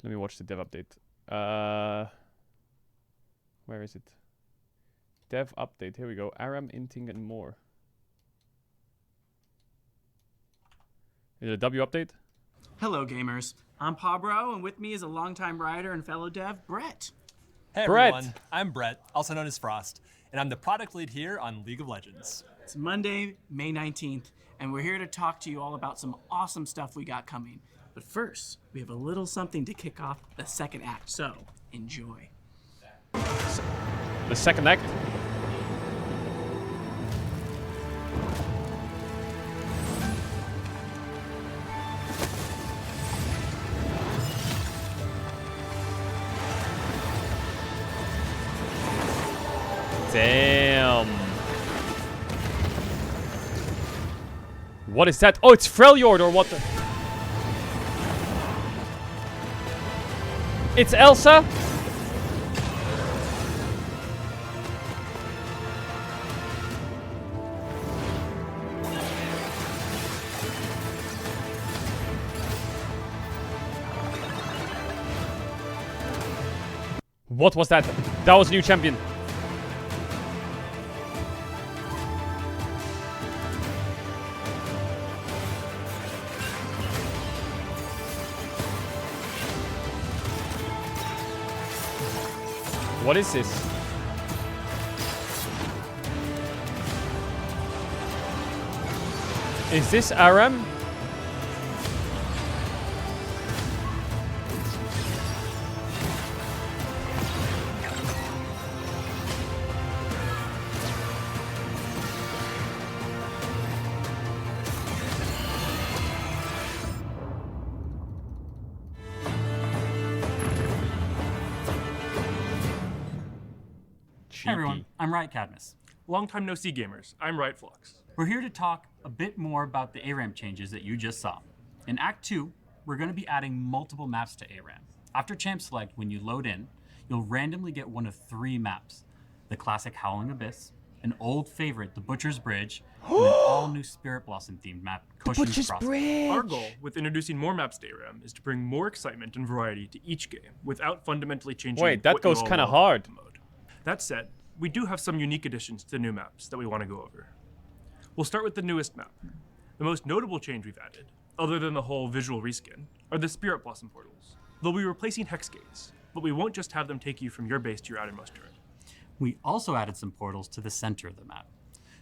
Let me watch the dev update. Where is it? Dev update. Here we go. Aram, inting, and more. Is it a W update? Hello, gamers. I'm Pabro, and with me is a longtime writer and fellow dev, Brett. Hey Brett. everyone, I'm Brett, also known as Frost, and I'm the product lead here on League of Legends. It's Monday, May 19th, and we're here to talk to you all about some awesome stuff we got coming. But first, we have a little something to kick off the second act, so enjoy. The second act? Damn. What is that? Oh, it's Freljord or what the? It's Elsa? What was that? That was a new champion. What is this? Is this Aram? Hey everyone, I'm Riot Cadmus. Long time no see, gamers. I'm Riot Flux. We're here to talk a bit more about the ARAM changes that you just saw. In Act 2, we're going to be adding multiple maps to ARAM. After Champ Select, when you load in, you'll randomly get one of 3 maps. The classic Howling Abyss, an old favorite, the Butcher's Bridge, and an all-new Spirit Blossom themed map, Cushion's Crossing. Our goal with introducing more maps to ARAM is to bring more excitement and variety to each game without fundamentally changing. Wait, that what you goes all kind of love hard. about the mode. That said, we do have some unique additions to the new maps that we want to go over. We'll start with the newest map. The most notable change we've added, other than the whole visual reskin, are the Spirit Blossom portals. They'll be replacing Hex Gates, but we won't just have them take you from your base to your outermost turret. We also added some portals to the center of the map,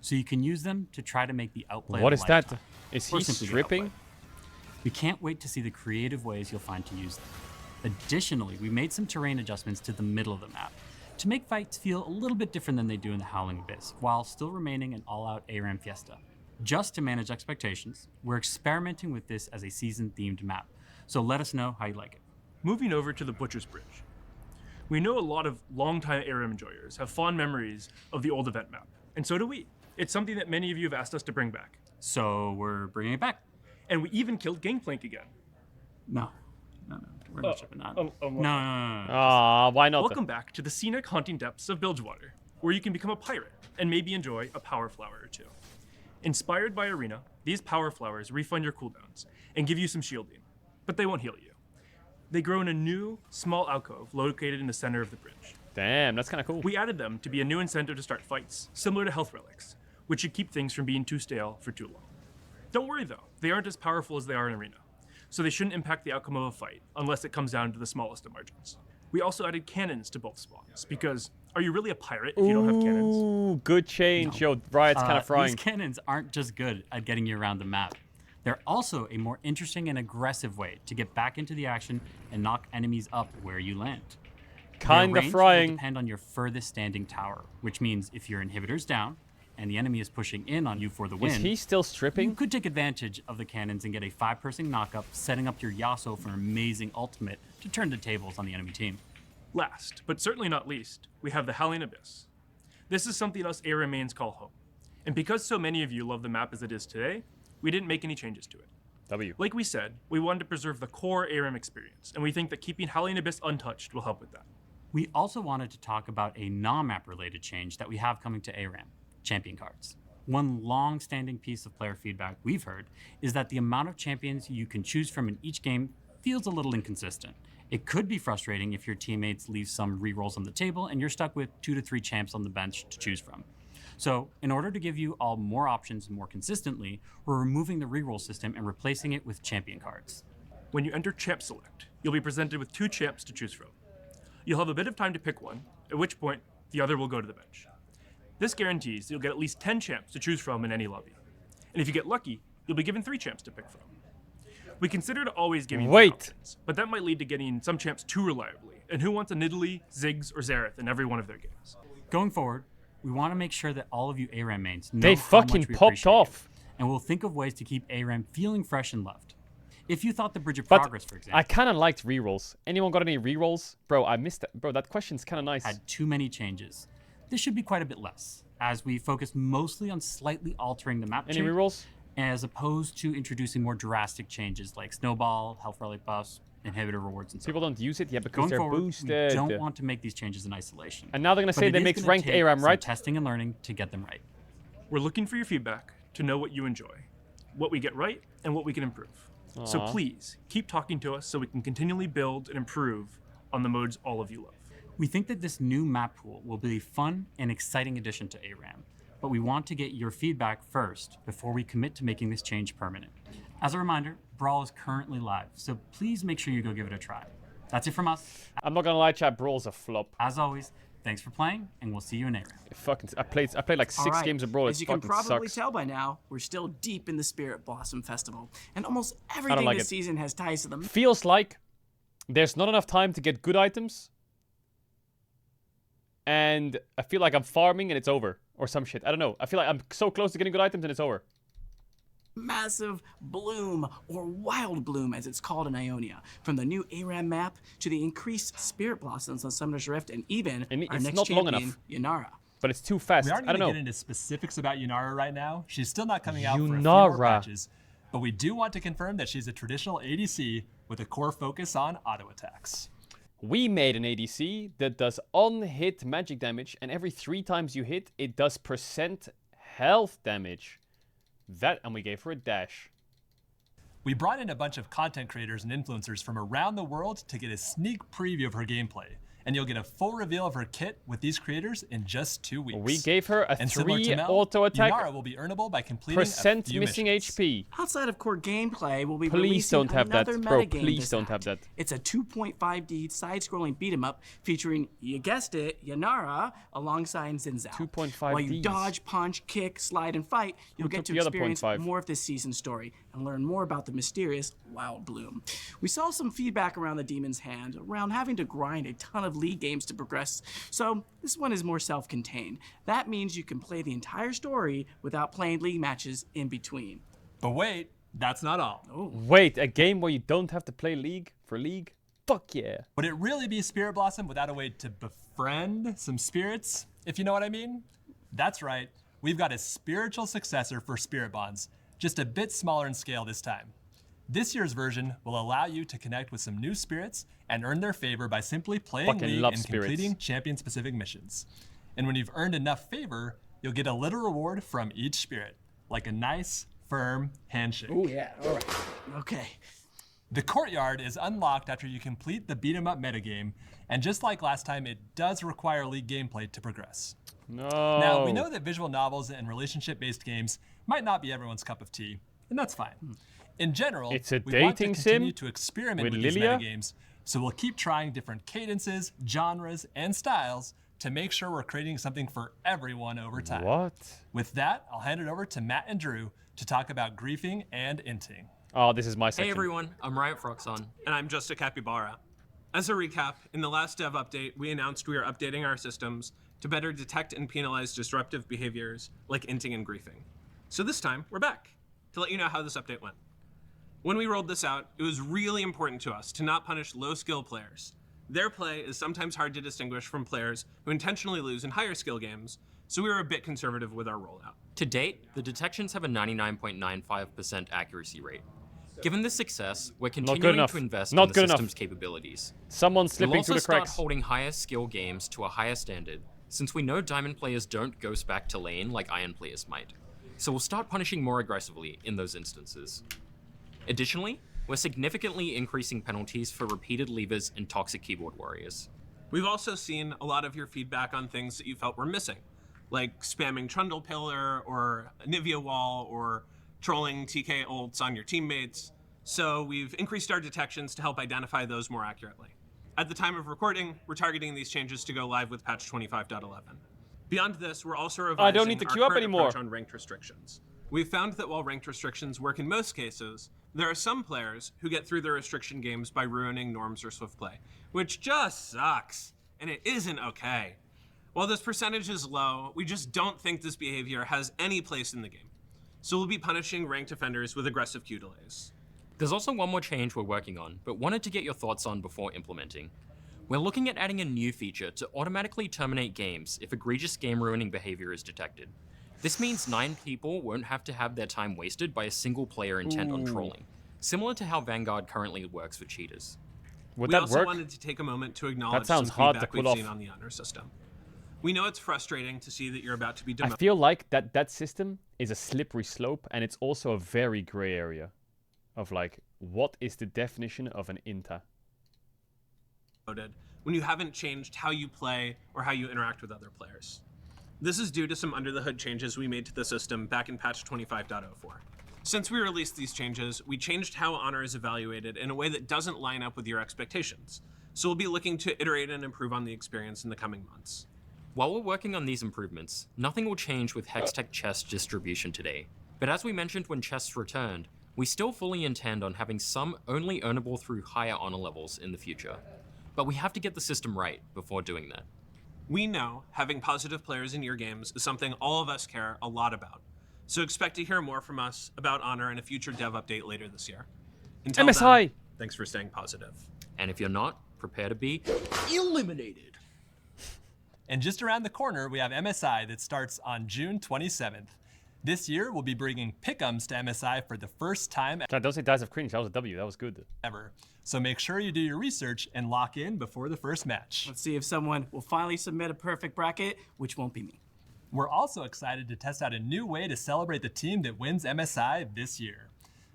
so you can use them to try to make the outplay What of a is that? lifetime, Is or he simply get stripping? outplayed. We can't wait to see the creative ways you'll find to use them. Additionally, we made some terrain adjustments to the middle of the map to make fights feel a little bit different than they do in the Howling Abyss, while still remaining an all-out ARAM fiesta. Just to manage expectations, we're experimenting with this as a season-themed map, so let us know how you like it. Moving over to the Butcher's Bridge. We know a lot of longtime ARAM enjoyers have fond memories of the old event map, and so do we. It's something that many of you have asked us to bring back. So we're bringing it back. And we even killed Gangplank again. No, we're not shipping that. No. Ah, why not? Welcome back to the scenic haunting depths of Bilgewater, where you can become a pirate and maybe enjoy a power flower or two. Inspired by Arena, these power flowers refund your cooldowns and give you some shielding, but they won't heal you. They grow in a new, small alcove located in the center of the bridge. Damn, that's kind of cool. We added them to be a new incentive to start fights, similar to health relics, which should keep things from being too stale for too long. Don't worry though, they aren't as powerful as they are in Arena, so they shouldn't impact the outcome of a fight unless it comes down to the smallest of margins. We also added cannons to both spawns, because are you really a pirate if you don't have cannons? Ooh, good change. Yo, Riot's kind of frying. These cannons aren't just good at getting you around the map. They're also a more interesting and aggressive way to get back into the action and knock enemies up where you land. Kinda Their range frying. will depend on your furthest standing tower, which means if your inhibitor's down and the enemy is pushing in on you for the win, Is he still you stripping? could take advantage of the cannons and get a 5-person knockup, setting up your Yasuo for an amazing ultimate to turn the tables on the enemy team. Last, but certainly not least, we have the Howling Abyss. This is something us ARAM mains call home. And because so many of you love the map as it is today, we didn't make any changes to it. W. Like we said, we wanted to preserve the core ARAM experience, and we think that keeping Howling Abyss untouched will help with that. We also wanted to talk about a non-map related change that we have coming to ARAM, champion cards. One long-standing piece of player feedback we've heard is that the amount of champions you can choose from in each game feels a little inconsistent. It could be frustrating if your teammates leave some rerolls on the table and you're stuck with 2 to 3 champs on the bench to choose from. So, in order to give you all more options more consistently, we're removing the reroll system and replacing it with champion cards. When you enter Champ Select, you'll be presented with 2 champs to choose from. You'll have a bit of time to pick one, at which point the other will go to the bench. This guarantees you'll get at least 10 champs to choose from in any lobby. And if you get lucky, you'll be given 3 champs to pick from. We consider to always give you three options, but that might lead to getting some champs too reliably. And who wants a Nidalee, Ziggs, or Xerath in every one of their games? Going forward, we want to make sure that all of you Aram mains know They how fucking much we popped appreciate you, off. and we'll think of ways to keep Aram feeling fresh and loved. If you thought the Bridge of But Progress, for example, I kind of liked rerolls. Anyone got any rerolls? Bro, I missed that. Bro, that question's kind of nice. had too many changes, this should be quite a bit less, as we focus mostly on slightly altering the map Any shape, rerolls? as opposed to introducing more drastic changes like snowball, health relic buffs, inhibitor rewards, and so People on. don't use it? Yeah, because Going they're forward, boosted. we don't want to make these changes in isolation. And now they're going to But say it they is make gonna ranked take ARAM, some right? testing and learning to get them right. We're looking for your feedback to know what you enjoy, what we get right, and what we can improve. So please, keep talking to us so we can continually build and improve on the modes all of you love. We think that this new map pool will be a fun and exciting addition to ARAM, but we want to get your feedback first before we commit to making this change permanent. As a reminder, Brawl is currently live, so please make sure you go give it a try. That's it from us. I'm not going to lie, chat. Brawl's a flop. As always, thanks for playing, and we'll see you in ARAM. I played like 6 All right, games of Brawl. As It you can fucking probably sucks. tell by now, we're still deep in the Spirit Blossom Festival, and almost everything like this it. season has ties to them. Feels like there's not enough time to get good items. And I feel like I'm farming and it's over. Or some shit. I don't know. I feel like I'm so close to getting good items and it's over. Massive bloom, or wild bloom as it's called in Ionia, from the new ARAM map to the increased Spirit Blossoms on Summoner's Rift, and even And our it's next not long champion, enough. Yanara. But it's too fast. We aren't I don't going to know. get into specifics about Yunara right now. She's still not coming out for a few more Yunara. patches. But we do want to confirm that she's a traditional ADC with a core focus on auto attacks. We made an ADC that does on-hit magic damage, and every 3 times you hit, it does % health damage. That, and we gave her a dash. We brought in a bunch of content creators and influencers from around the world to get a sneak preview of her gameplay. And you'll get a full reveal of her kit with these creators in just 2 weeks. We gave her a And similar 3 to Mel, auto attack, Yunara will be earnable by completing a % few missing missions. HP. Outside of core gameplay, we'll be Please releasing don't have that. another Bro, metagame please this don't have act. that. It's a 2.5D side-scrolling beat-em-up featuring, you guessed it, Yanara alongside Zinzao. 2.5 While you Ds. dodge, punch, kick, slide, and fight, you'll get took to the other experience 0.5? more of this season's story and learn more about the mysterious Wild Bloom. We saw some feedback around the Demon's Hand, around having to grind a ton of League games to progress, so this one is more self-contained. That means you can play the entire story without playing League matches in between. But wait, that's not all. Wait, a game where you don't have to play League for League? Fuck yeah. Would it really be Spirit Blossom without a way to befriend some spirits, if you know what I mean? That's right, we've got a spiritual successor for Spirit Bonds, just a bit smaller in scale this time. This year's version will allow you to connect with some new spirits and earn their favor by simply playing Fucking League love and spirits. completing champion-specific missions. And when you've earned enough favor, you'll get a little reward from each spirit, like a nice, firm handshake. Oh yeah, all right. Okay. The courtyard is unlocked after you complete the beat 'em up metagame, and just like last time, it does require League gameplay to progress. No. Now, we know that visual novels and relationship-based games might not be everyone's cup of tea, and that's fine. In general, It's a we want to dating continue sim to experiment with with these Lilia? metagames, so we'll keep trying different cadences, genres, and styles to make sure we're creating something for everyone over time. What? With that, I'll hand it over to Matt and Drew to talk about griefing and inting. Oh, this is my section. Hey everyone, I'm Riot Froxon. And I'm just a capybara. As a recap, in the last dev update, we announced we are updating our systems to better detect and penalize disruptive behaviors like inting and griefing. So this time, we're back to let you know how this update went. When we rolled this out, it was really important to us to not punish low-skill players. Their play is sometimes hard to distinguish from players who intentionally lose in higher skill games, so we were a bit conservative with our rollout. To date, the detections have a 99.95% accuracy rate. Given this success, we're continuing enough. to invest Not in the good enough. system's capabilities. Someone We'll slipping also through the start cracks. holding higher skill games to a higher standard, since we know Diamond players don't ghost back to lane like Iron players might. So we'll start punishing more aggressively in those instances. Additionally, we're significantly increasing penalties for repeated levers and toxic keyboard warriors. We've also seen a lot of your feedback on things that you felt were missing, like spamming Trundle Pillar or Nivea Wall or trolling TK ults on your teammates. So we've increased our detections to help identify those more accurately. At the time of recording, we're targeting these changes to go live with patch 25.11. Beyond this, we're also revising I don't need to our queue up current anymore. approach on ranked restrictions. We've found that while ranked restrictions work in most cases, there are some players who get through their restriction games by ruining norms or swift play, which just sucks, and it isn't okay. While this percentage is low, we just don't think this behavior has any place in the game. So we'll be punishing ranked offenders with aggressive queue delays. There's also one more change we're working on, but wanted to get your thoughts on before implementing. We're looking at adding a new feature to automatically terminate games if egregious game-ruining behavior is detected. This means 9 people won't have to have their time wasted by a single player intent on trolling, similar to how Vanguard currently works for cheaters. Would We that also work? wanted to take a moment to acknowledge That sounds some hard to feedback pull we've off. seen on the honor system. We know it's frustrating to see that you're about to be I demoted. feel like that system is a slippery slope, and it's also a very gray area of like, what is the definition of an INTA? When you haven't changed how you play or how you interact with other players. This is due to some under-the-hood changes we made to the system back in patch 25.04. Since we released these changes, we changed how honor is evaluated in a way that doesn't line up with your expectations. So we'll be looking to iterate and improve on the experience in the coming months. While we're working on these improvements, nothing will change with Hextech chest distribution today. But as we mentioned when chests returned, we still fully intend on having some only earnable through higher honor levels in the future. But we have to get the system right before doing that. We know having positive players in your games is something all of us care a lot about. So expect to hear more from us about honor in a future dev update later this year. Until MSI! then, thanks for staying positive. And if you're not, prepare to be Eliminated. And just around the corner, we have MSI that starts on June 27th. This year, we'll be bringing pick'ems to MSI for the first time Don't say Dice of Cringe, that was a W, that was good. ever. So make sure you do your research and lock in before the first match. Let's see if someone will finally submit a perfect bracket, which won't be me. We're also excited to test out a new way to celebrate the team that wins MSI this year.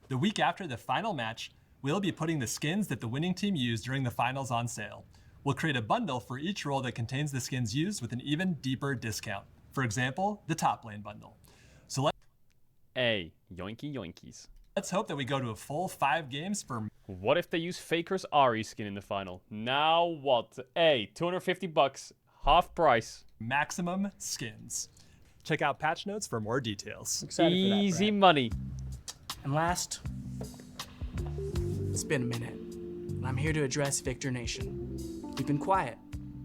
The week after the final match, we'll be putting the skins that the winning team used during the finals on sale. We'll create a bundle for each role that contains the skins used with an even deeper discount. For example, the top lane bundle. So Hey, yoinky yoinkies. let's hope that we go to a full 5 games for What if they use Faker's Ari skin in the final? Now what? Hey, $250, half price. maximum skins. Check out patch notes for more details. Easy money. And last, it's been a minute, and I'm here to address Victor Nation. We've been quiet,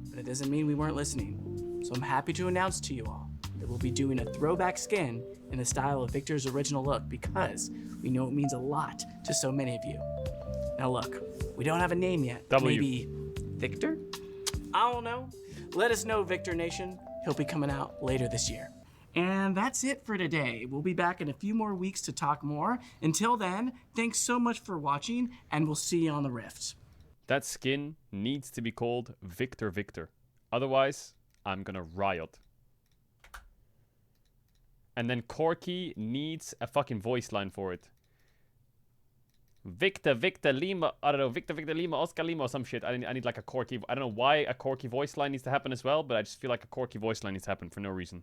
but it doesn't mean we weren't listening. So I'm happy to announce to you all that we'll be doing a throwback skin in the style of Victor's original look because we know it means a lot to so many of you. Now look, we don't have a name yet. W. Maybe Victor? I don't know. Let us know, Victor Nation. He'll be coming out later this year. And that's it for today. We'll be back in a few more weeks to talk more. Until then, thanks so much for watching, and we'll see you on the Rift. That skin needs to be called Victor Victor. Otherwise, I'm gonna riot. And then Corky needs a fucking voice line for it. Victor Lima, I don't know, Victor Lima, Oscar Lima or some shit. I need like a Corky, I don't know why a Corky voice line needs to happen as well, but I just feel like a Corky voice line needs to happen for no reason.